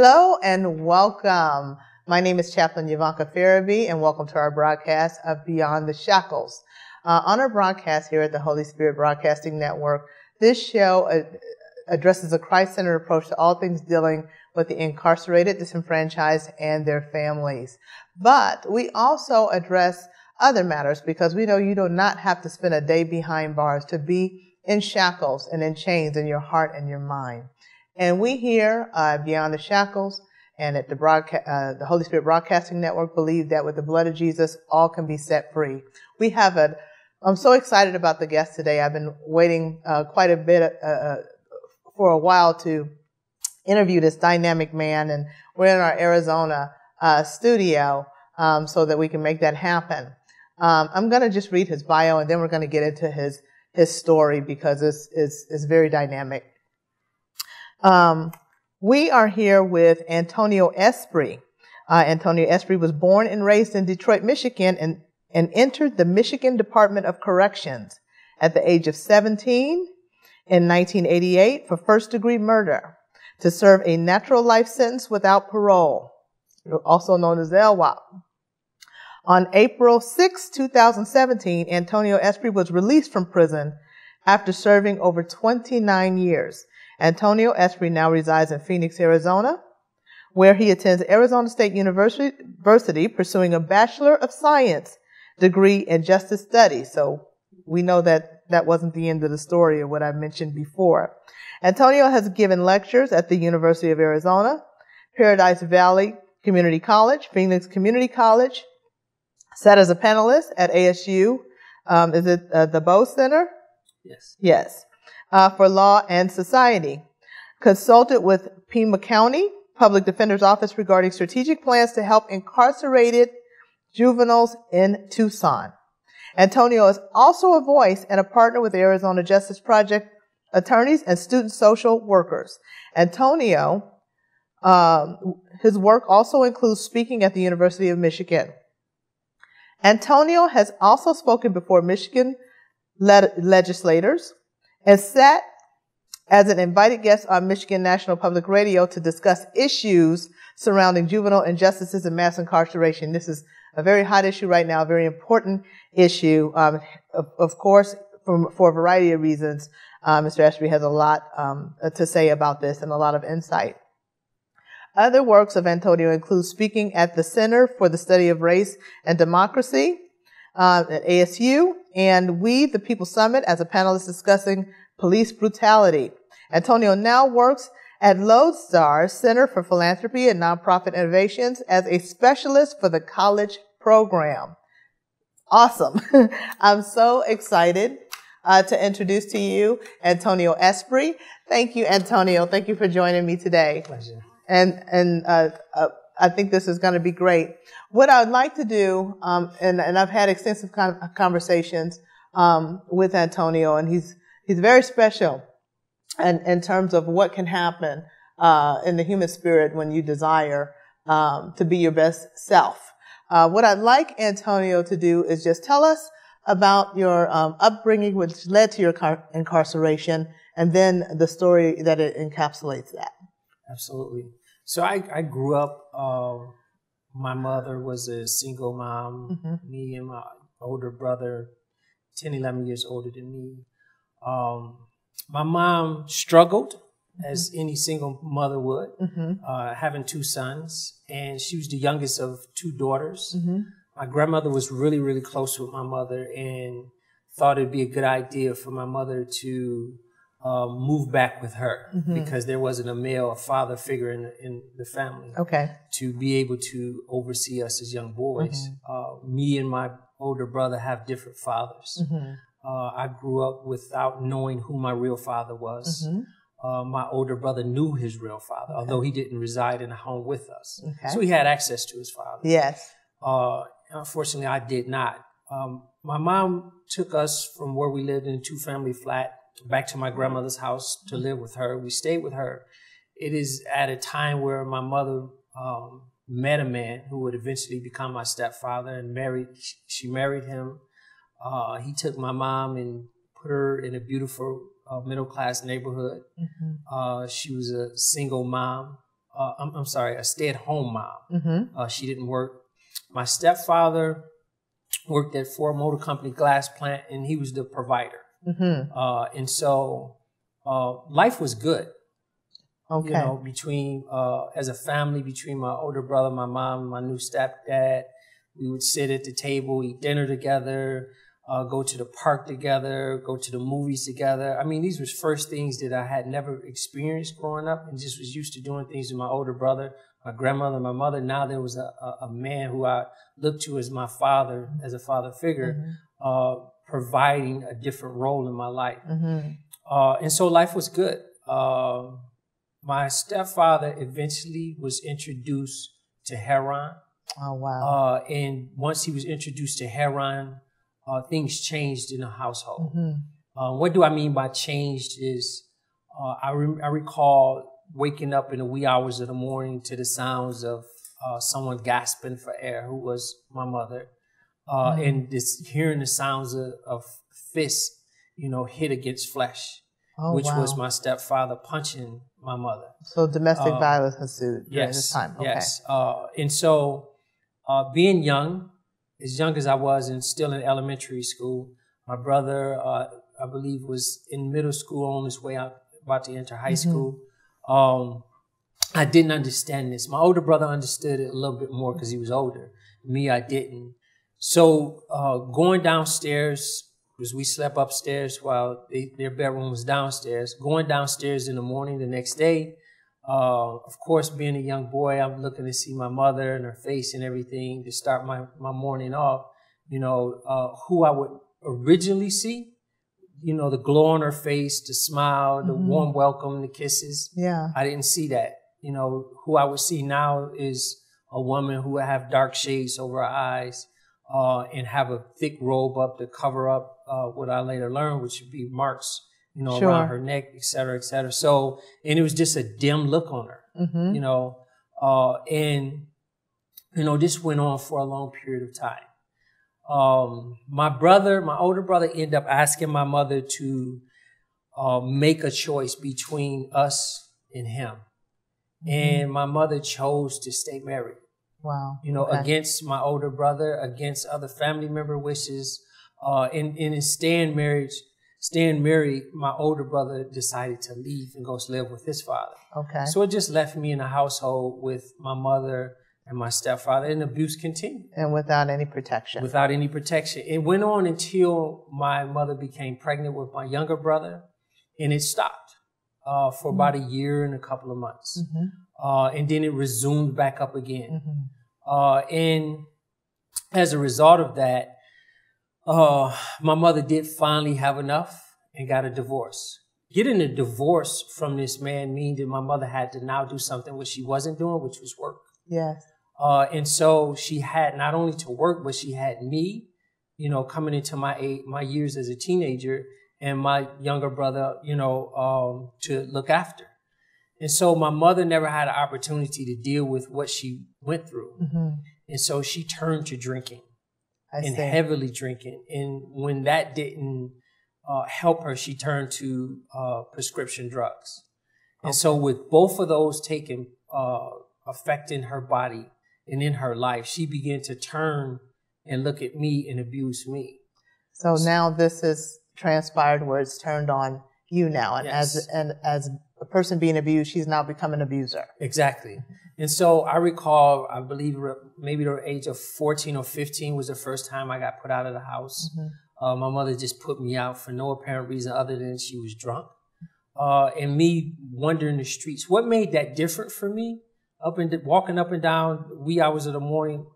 Hello and welcome. My name is Chaplain Euvonka and welcome to our broadcast of Beyond the Shackles. On our broadcast here at the Holy Spirit Broadcasting Network, this show addresses a Christ-centered approach to all things dealing with the incarcerated, disenfranchised, and their families. But we also address other matters because we know you do not have to spend a day behind bars to be in shackles and in chains in your heart and your mind. And we here, Beyond the Shackles and at the Holy Spirit Broadcasting Network believe that with the blood of Jesus, all can be set free. I'm so excited about the guest today. I've been waiting quite a bit for a while to interview this dynamic man, and we're in our Arizona studio so that we can make that happen. I'm going to just read his bio, and then we're going to get into his story because it's very dynamic. We are here with Antonio Espree. Antonio Espree was born and raised in Detroit, Michigan, and entered the Michigan Department of Corrections at the age of 17 in 1988 for first-degree murder to serve a natural life sentence without parole, also known as LWOP. On April 6, 2017, Antonio Espree was released from prison after serving over 29 years. Antonio Espree now resides in Phoenix, Arizona, where he attends Arizona State University, pursuing a Bachelor of Science degree in Justice Studies. So we know that that wasn't the end of the story of what I mentioned before. Antonio has given lectures at the University of Arizona, Paradise Valley Community College, Phoenix Community College, sat as a panelist at ASU. Is it the Bow Center? Yes. Yes. For Law and Society. Consulted with Pima County Public Defender's Office regarding strategic plans to help incarcerated juveniles in Tucson. Antonio is also a voice and a partner with the Arizona Justice Project attorneys and student social workers. Antonio, his work also includes speaking at the University of Michigan. Antonio has also spoken before Michigan legislators and sat as an invited guest on Michigan National Public Radio to discuss issues surrounding juvenile injustices and mass incarceration. This is a very hot issue right now, a very important issue. Of course, for a variety of reasons, Mr. Espree has a lot to say about this and a lot of insight. Other works of Antonio include speaking at the Center for the Study of Race and Democracy at ASU, and We the People Summit as a panelist discussing police brutality. Antonio now works at Lodestar Center for Philanthropy and Nonprofit Innovations as a specialist for the college program. Awesome. I'm so excited to introduce to you Antonio Espree. Thank you, Antonio. Thank you for joining me today. Pleasure. And I think this is going to be great. What I would like to do, and I've had extensive conversations with Antonio, and he's very special in terms of what can happen in the human spirit when you desire to be your best self. What I'd like Antonio to do is just tell us about your upbringing, which led to your incarceration, and then the story that it encapsulates that. Absolutely. So I grew up, my mother was a single mom, Mm-hmm. me and my older brother, 10, 11 years older than me. My mom struggled, as any single mother would, having two sons, and she was the youngest of two daughters. Mm-hmm. My grandmother was really, really close with my mother and thought it'd be a good idea for my mother to move back with her because there wasn't a father figure in the family to be able to oversee us as young boys. Me and my older brother have different fathers. I grew up without knowing who my real father was. My older brother knew his real father, although he didn't reside in a home with us. So he had access to his father. Yes. Unfortunately, I did not. My mom took us from where we lived in a two-family flat back to my grandmother's house to live with her. We stayed with her. It is at a time where my mother met a man who would eventually become my stepfather and she married him. He took my mom and put her in a beautiful middle-class neighborhood. She was a single mom. I'm sorry, a stay-at-home mom. Mm-hmm. She didn't work. My stepfather worked at Ford Motor Company glass plant, and he was the provider. Mm-hmm. And so life was good. Okay. You know, between as a family, between my older brother, my mom, my new stepdad, we would sit at the table, eat dinner together, go to the park together, go to the movies together. I mean, these were first things that I had never experienced growing up, and just was used to doing things with my older brother, my grandmother, my mother. Now there was a man who I looked to as my father, as a father figure, providing a different role in my life. And so life was good. My stepfather eventually was introduced to heroin. Oh, wow. And once he was introduced to heroin, things changed in the household. What do I mean by changed is I recall waking up in the wee hours of the morning to the sounds of someone gasping for air, who was my mother, and just hearing the sounds of fists, you know, hit against flesh, which was my stepfather punching my mother. So domestic violence ensued during this time. Okay. Yes. And so being young as I was and still in elementary school, my brother, I believe, was in middle school on his way out, about to enter high school. I didn't understand this. My older brother understood it a little bit more because he was older. Me, I didn't. So going downstairs, because we slept upstairs while their bedroom was downstairs, going downstairs in the morning the next day, of course, being a young boy, I'm looking to see my mother and her face and everything to start my morning off. You know, who I would originally see, you know, the glow on her face, the smile, the warm welcome, the kisses. Yeah. I didn't see that. You know, who I would see now is a woman who would have dark shades over her eyes and have a thick robe up to cover up what I later learned, which would be marks, you know, around her neck, et cetera, et cetera. So, and it was just a dim look on her, you know, and, you know, this went on for a long period of time. My older brother ended up asking my mother to make a choice between us and him. And my mother chose to stay married. Wow. You know, against my older brother, against other family member wishes. And in staying married, my older brother decided to leave and go live with his father. Okay. So it just left me in a household with my mother and my stepfather, and abuse continued. And without any protection. Without any protection. It went on until my mother became pregnant with my younger brother, and it stopped for about a year and a couple of months. And then it resumed back up again. And as a result of that, my mother did finally have enough and got a divorce. Getting a divorce from this man means that my mother had to now do something which she wasn't doing, which was work. Yes. And so she had not only to work, but she had me, you know, coming into my years as a teenager, and my younger brother, you know, to look after. And so my mother never had an opportunity to deal with what she went through. And so she turned to drinking and heavily drinking. And when that didn't help her, she turned to prescription drugs. And so with both of those taking affecting her body and in her life, she began to turn and look at me and abuse me. So now this is transpired where it's turned on you now, and as a person being abused, she's now become an abuser. Exactly. And so I recall, I believe maybe the age of 14 or 15 was the first time I got put out of the house. My mother just put me out for no apparent reason other than she was drunk. And me wandering the streets. What made that different for me, walking up and down wee hours of the morning,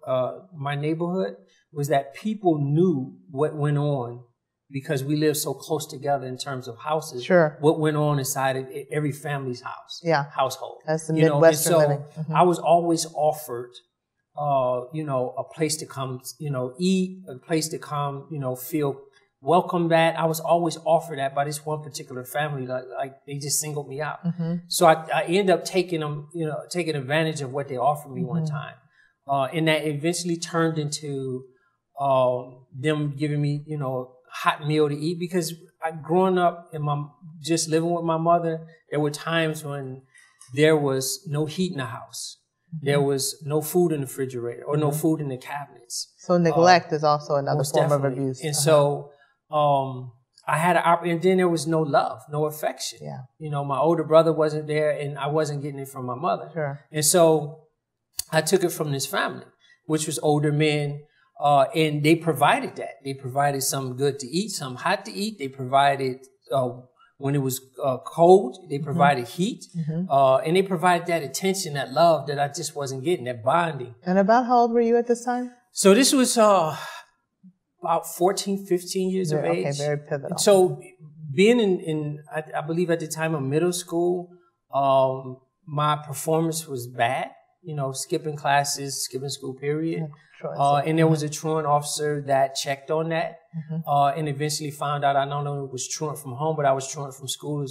my neighborhood, was that people knew what went on because we lived so close together in terms of houses. What went on inside of every family's house, household. That's the Midwestern living. I was always offered, you know, a place to come, you know, eat, a place to come, you know, feel welcomed at. I was always offered that by this one particular family. Like they just singled me out. So I ended up taking advantage of what they offered me one time. And that eventually turned into them giving me, you know, hot meal to eat, because growing up and just living with my mother, there were times when there was no heat in the house. There was no food in the refrigerator or no food in the cabinets. So neglect is also another form of definitely. abuse. And so I had and then there was no love, no affection. Yeah. You know, my older brother wasn't there and I wasn't getting it from my mother. Sure. And so I took it from this family, which was older men. And they provided that. They provided something good to eat, something hot to eat. They provided, when it was cold, they provided heat. And they provided that attention, that love that I just wasn't getting, that bonding. And about how old were you at this time? So this was about 14, 15 years of age. Okay, very pivotal. So being I believe at the time of middle school, my performance was bad. You know, skipping classes, skipping school period. And there was a truant officer that checked on that and eventually found out I not only was truant from home, but I was truant from school.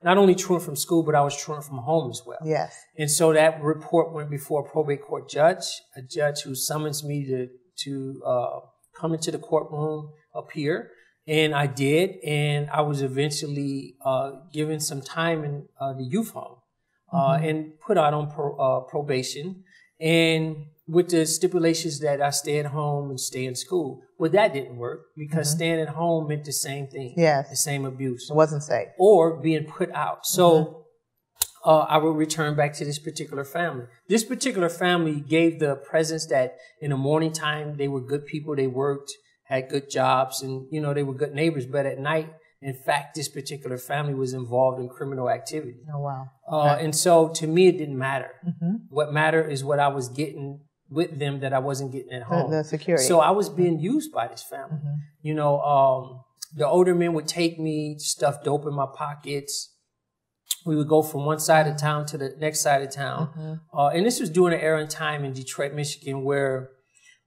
Not only truant from school, but I was truant from home as well. Yes. And so that report went before a probate court judge, a judge who summons me to come into the courtroom up here. And I did. And I was eventually given some time in the youth home. And put out on probation, and with the stipulations that I stay at home and stay in school. Well, that didn't work because staying at home meant the same thing. Yes. The same abuse. It wasn't safe. Or being put out. So I would return back to this particular family. This particular family gave the presence that in the morning time, they were good people. They worked, had good jobs, and, you know, they were good neighbors. But at night, in fact, this particular family was involved in criminal activity. Oh, wow. And so to me, it didn't matter. What mattered is what I was getting with them that I wasn't getting at home. The security. So I was being used by this family. You know, the older men would take me, stuff dope in my pockets. We would go from one side of town to the next side of town. And this was during an era in time in Detroit, Michigan, where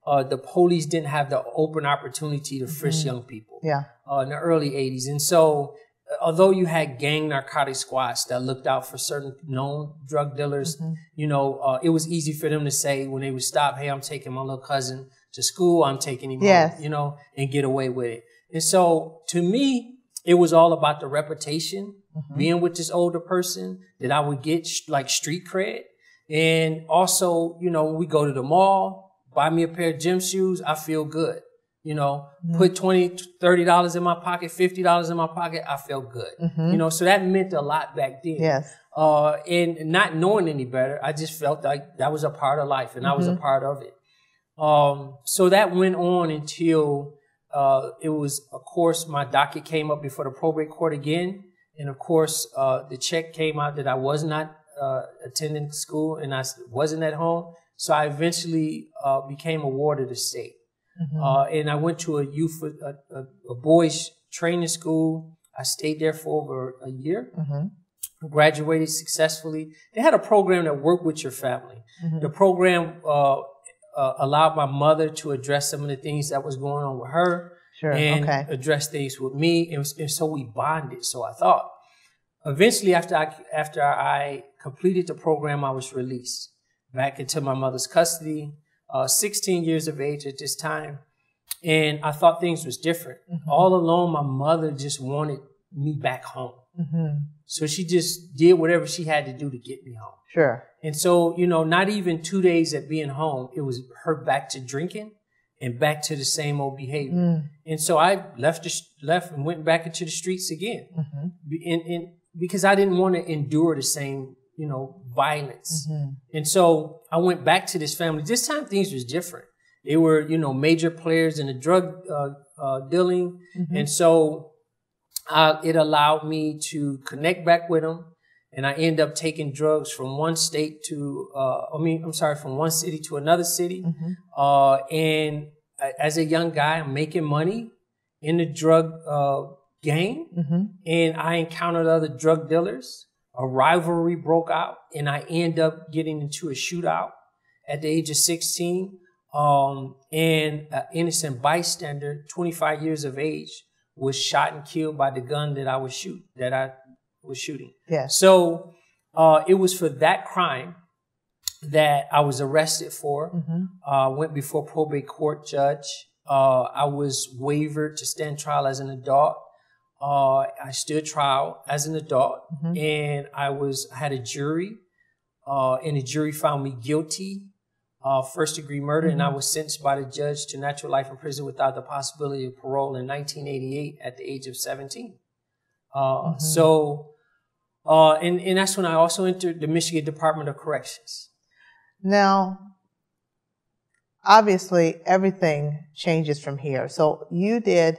the police didn't have the open opportunity to frisk young people in the early 80s. And so although you had gang narcotic squads that looked out for certain known drug dealers, you know, it was easy for them to say when they would stop, hey, I'm taking my little cousin to school, I'm taking him home, you know, and get away with it. And so to me, it was all about the reputation, being with this older person, that I would get like street cred. And also, you know, when we go to the mall, buy me a pair of gym shoes, I feel good. You know, put $20, $30 in my pocket, $50 in my pocket, I felt good. You know, so that meant a lot back then. Yes. And not knowing any better, I just felt like that was a part of life and I was a part of it. So that went on until it was, of course, my docket came up before the probate court again. And of course, the check came out that I was not attending school and I wasn't at home. So I eventually became a ward of the state. And I went to a boys training school. I stayed there for over a year, graduated successfully. They had a program that worked with your family. The program allowed my mother to address some of the things that was going on with her and address things with me. And so we bonded. So I thought eventually after I completed the program, I was released back into my mother's custody. 16 years of age at this time. And I thought things was different. All along, my mother just wanted me back home. So she just did whatever she had to do to get me home. Sure. And so, you know, not even 2 days at being home, it was her back to drinking and back to the same old behavior. And so I left and went back into the streets again. And because I didn't want to endure the same, you know, violence. And so I went back to this family. This time things was different. They were, you know, major players in the drug dealing. And so it allowed me to connect back with them. And I ended up taking drugs from one state to, from one city to another city. And as a young guy, I'm making money in the drug game. And I encountered other drug dealers. A rivalry broke out, and I ended up getting into a shootout at the age of 16. And an innocent bystander, 25 years of age, was shot and killed by the gun that I was shooting. Yes. So it was for that crime that I was arrested for. Went before probate court judge. I was waived to stand trial as an adult. I stood trial as an adult, and I had a jury and the jury found me guilty of first-degree murder, and I was sentenced by the judge to natural life in prison without the possibility of parole in 1988 at the age of 17. And that's when I also entered the Michigan Department of Corrections. Now, obviously, everything changes from here. So you did,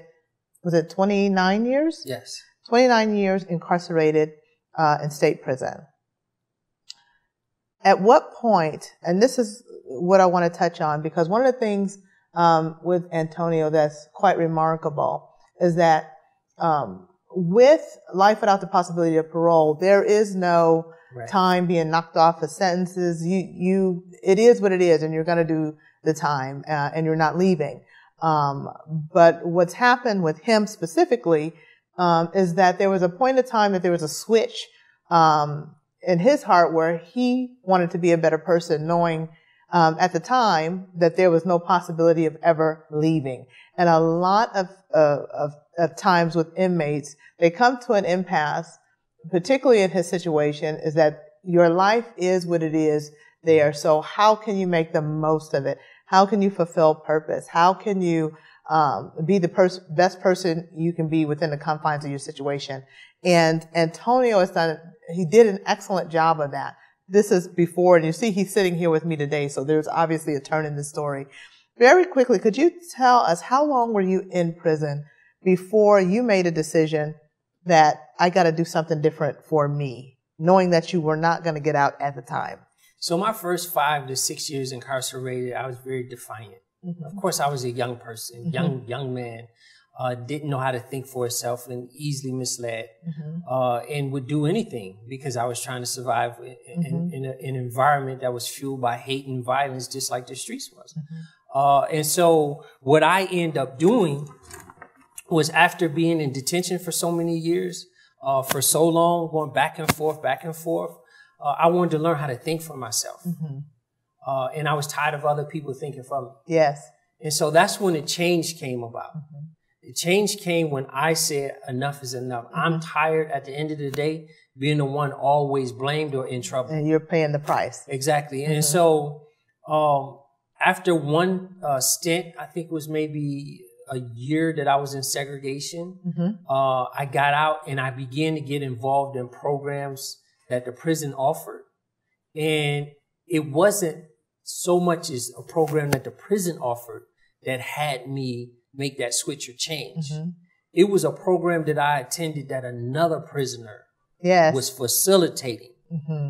was it 29 years? Yes. 29 years incarcerated in state prison. At what point, and this is what I want to touch on, because one of the things with Antonio that's quite remarkable is that with life without the possibility of parole, there is no time being knocked off of sentences. It is what it is, and you're going to do the time, and you're not leaving. But what's happened with him specifically is that there was a point of time that there was a switch in his heart where he wanted to be a better person, knowing at the time that there was no possibility of ever leaving. And a lot of times with inmates, they come to an impasse, particularly in his situation, is that your life is what it is there. So how can you make the most of it? How can you fulfill purpose? How can you be the best person you can be within the confines of your situation? And Antonio he did an excellent job of that. This is before, and you see he's sitting here with me today, so there's obviously a turn in the story. Very quickly, could you tell us how long were you in prison before you made a decision that I got to do something different for me, knowing that you were not going to get out at the time? So my first 5 to 6 years incarcerated, I was very defiant. Of course, I was a young person, young man, didn't know how to think for itself and easily misled, and would do anything because I was trying to survive in an environment that was fueled by hate and violence, just like the streets was. And so what I ended up doing was, after being in detention for so many years, for so long, going back and forth, I wanted to learn how to think for myself. And I was tired of other people thinking for me. Yes. And so that's when the change came about. The change came when I said, enough is enough. I'm tired at the end of the day being the one always blamed or in trouble. And you're paying the price. Exactly. And so after one stint, I think it was maybe a year that I was in segregation, I got out and I began to get involved in programs that the prison offered. And it wasn't so much as a program that the prison offered that had me make that switch or change. It was a program that I attended that another prisoner was facilitating,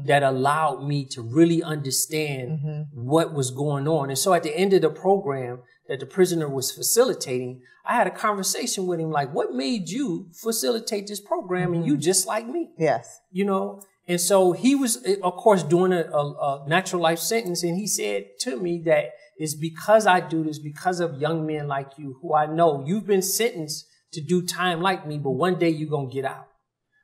that allowed me to really understand what was going on. And so at the end of the program that the prisoner was facilitating, I had a conversation with him like, what made you facilitate this program? And you just like me. Yes. You know? And so he was, of course, doing a natural life sentence. And he said to me that it's because I do this, because of young men like you, who I know you've been sentenced to do time like me, but one day you're going to get out.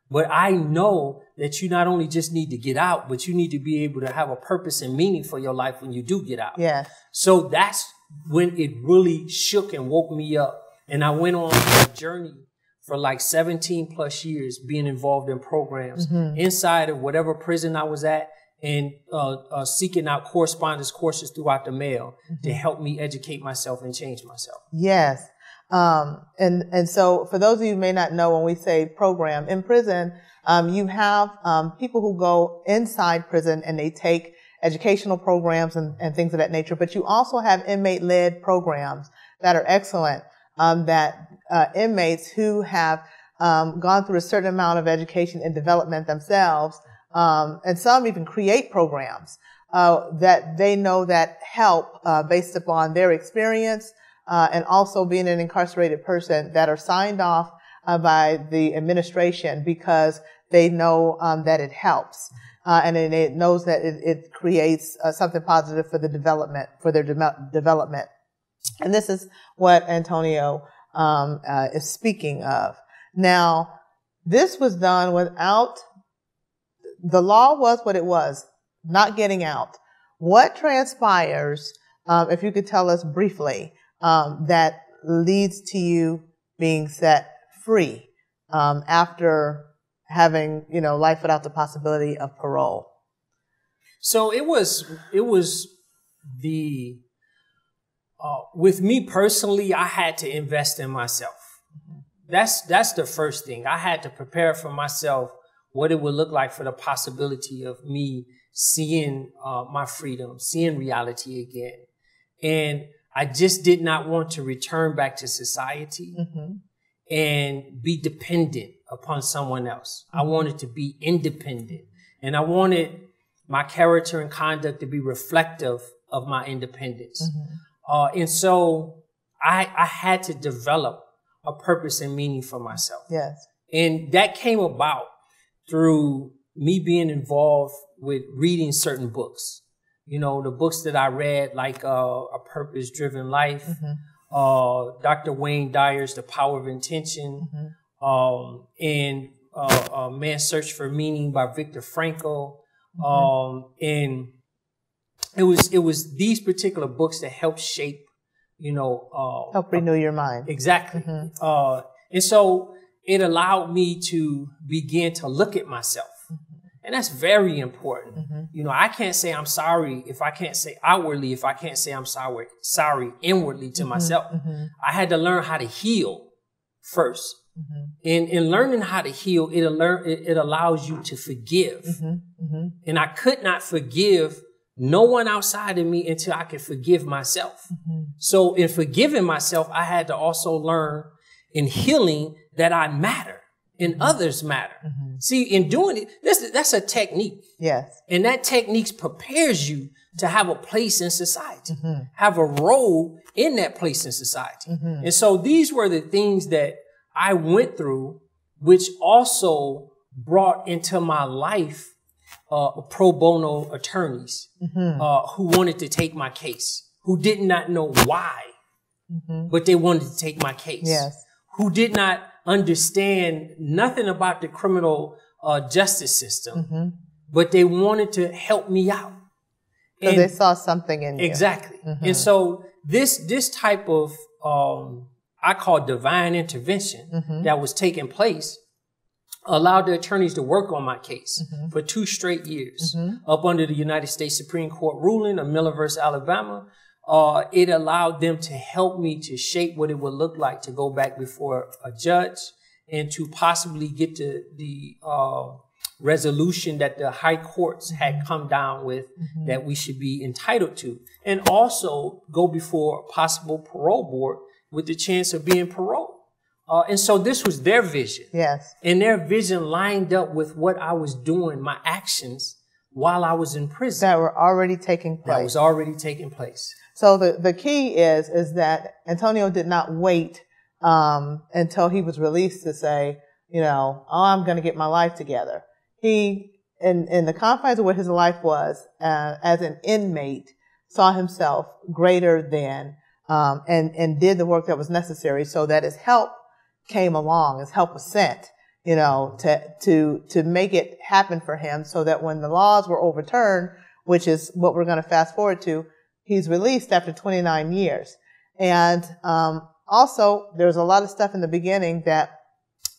But I know that you not only just need to get out, but you need to be able to have a purpose and meaning for your life when you do get out. Yes. So that's when it really shook and woke me up. And I went on a journey for like 17 plus years, being involved in programs inside of whatever prison I was at, and seeking out correspondence courses throughout the mail to help me educate myself and change myself. Yes. And so for those of you who may not know, when we say program in prison, you have people who go inside prison and they take educational programs and things of that nature. But you also have inmate-led programs that are excellent, that inmates who have gone through a certain amount of education and development themselves, and some even create programs that they know that help based upon their experience, and also being an incarcerated person, that are signed off by the administration because they know that it helps, and it knows that it creates something positive for the development, for their development. And this is what Antonio is speaking of. Now, this was done without, the law was what it was, not getting out. What transpires, if you could tell us briefly, that leads to you being set free after having, life without the possibility of parole? So it was the, with me personally, I had to invest in myself. That's the first thing. I had to prepare for myself what it would look like for the possibility of me seeing my freedom, seeing reality again. And I just did not want to return back to society and be dependent upon someone else. I wanted to be independent, and I wanted my character and conduct to be reflective of my independence. And so I had to develop a purpose and meaning for myself. Yes. And that came about through me being involved with reading certain books. You know, the books that I read, like A Purpose-Driven Life, Dr. Wayne Dyer's The Power of Intention, and Man's Search for Meaning by Viktor Frankl. And it was these particular books that helped shape, help renew your mind. Exactly. And so it allowed me to begin to look at myself. And that's very important. I can't say I'm sorry if I can't say outwardly, if I can't say I'm sorry inwardly to myself. I had to learn how to heal first. And in learning how to heal, it allows you to forgive. And I could not forgive no one outside of me until I could forgive myself. So in forgiving myself, I had to also learn in healing that I matter and others matter. See, in doing it, that's a technique. Yes. And that technique prepares you to have a place in society, have a role in that place in society. And so these were the things that I went through, which also brought into my life pro bono attorneys who wanted to take my case, who did not know why, but they wanted to take my case. Yes. Who did not understand nothing about the criminal justice system, but they wanted to help me out. So they saw something in you. Exactly. And so this type of, I call divine intervention that was taking place, allowed the attorneys to work on my case for 2 straight years up under the United States Supreme Court ruling of Miller versus Alabama. It allowed them to help me to shape what it would look like to go back before a judge and to possibly get to the resolution that the high courts had come down with that we should be entitled to, and also go before a possible parole board with the chance of being paroled. And so this was their vision. Yes. And their vision lined up with what I was doing, my actions while I was in prison. That were already taking place. That was already taking place. So the key is that Antonio did not wait until he was released to say, I'm going to get my life together. He, in the confines of what his life was, as an inmate, saw himself greater than, and did the work that was necessary so that his help came along, his help was sent, to make it happen for him so that when the laws were overturned, which is what we're going to fast forward to, he's released after 29 years. And also, there's a lot of stuff in the beginning that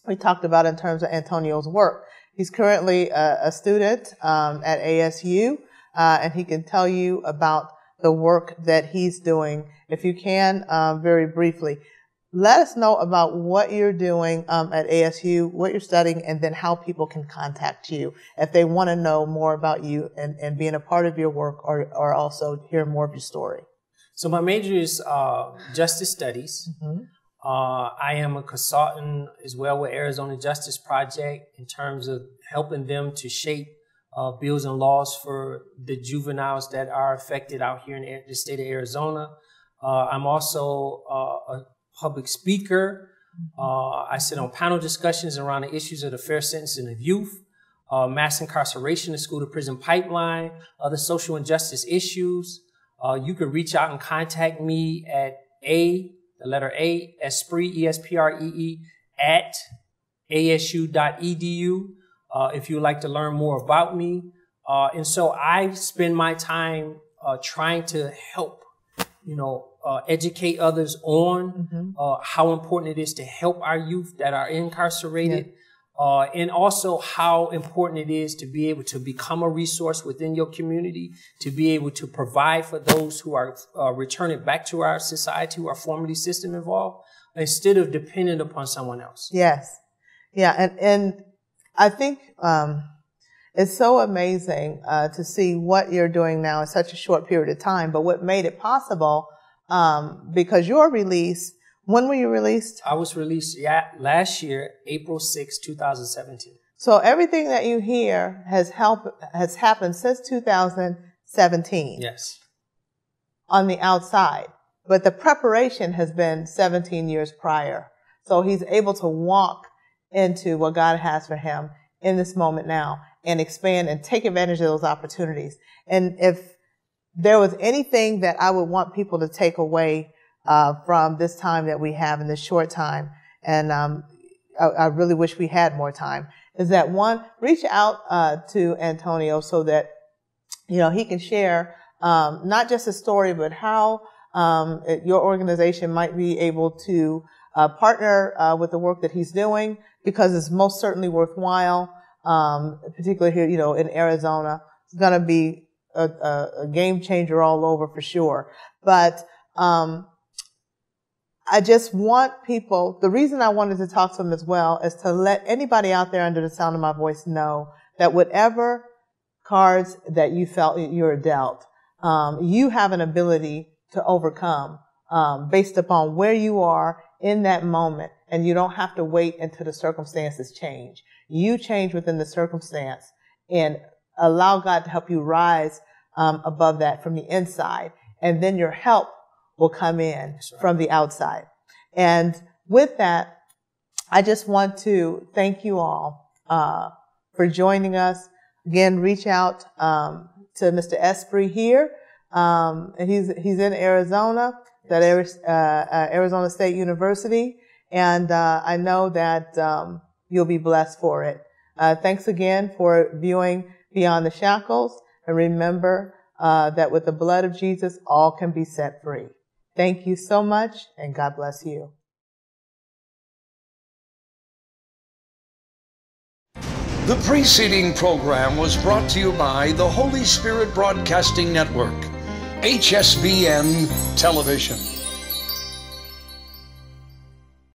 we talked about in terms of Antonio's work. He's currently a student at ASU, and he can tell you about the work that he's doing. If you can, very briefly, let us know about what you're doing at ASU, what you're studying, and then how people can contact you if they want to know more about you and being a part of your work, or also hear more of your story. So my major is justice studies. I am a consultant as well with Arizona Justice Project in terms of helping them to shape bills and laws for the juveniles that are affected out here in the state of Arizona. I'm also a public speaker. I sit on panel discussions around the issues of the fair sentencing of youth, mass incarceration, the school to prison pipeline, other social injustice issues. You can reach out and contact me at the letter A, Espree, E-S-P-R-E-E, at asu.edu if you would like to learn more about me. And so I spend my time trying to help, educate others on how important it is to help our youth that are incarcerated, and also how important it is to be able to become a resource within your community, to be able to provide for those who are returning back to our society, who are formerly system involved, instead of dependent upon someone else. Yes. Yeah. And I think it's so amazing to see what you're doing now in such a short period of time. But what made it possible, because your release, when were you released? I was released last year, April 6, 2017. So everything that you hear has happened since 2017. Yes. On the outside. But the preparation has been 17 years prior. So he's able to walk into what God has for him in this moment now and expand and take advantage of those opportunities. And if there was anything that I would want people to take away from this time that we have in this short time, and I really wish we had more time, is that one, reach out to Antonio so that, you know, he can share not just his story, but how your organization might be able to partner with the work that he's doing, because it's most certainly worthwhile, particularly here, you know, in Arizona. It's going to be a game changer all over for sure. But I just want people, the reason I wanted to talk to them as well is to let anybody out there under the sound of my voice know that whatever cards that you felt you're dealt, you have an ability to overcome based upon where you are in that moment. And you don't have to wait until the circumstances change. You change within the circumstance and allow God to help you rise above that from the inside. And then your help will come in from the outside. And with that, I just want to thank you all for joining us. Again, reach out to Mr. Espree here. He's in Arizona, at Arizona State University. And I know that you'll be blessed for it. Thanks again for viewing Beyond the Shackles. And remember that with the blood of Jesus, all can be set free. Thank you so much, and God bless you. The preceding program was brought to you by the Holy Spirit Broadcasting Network, HSBN Television.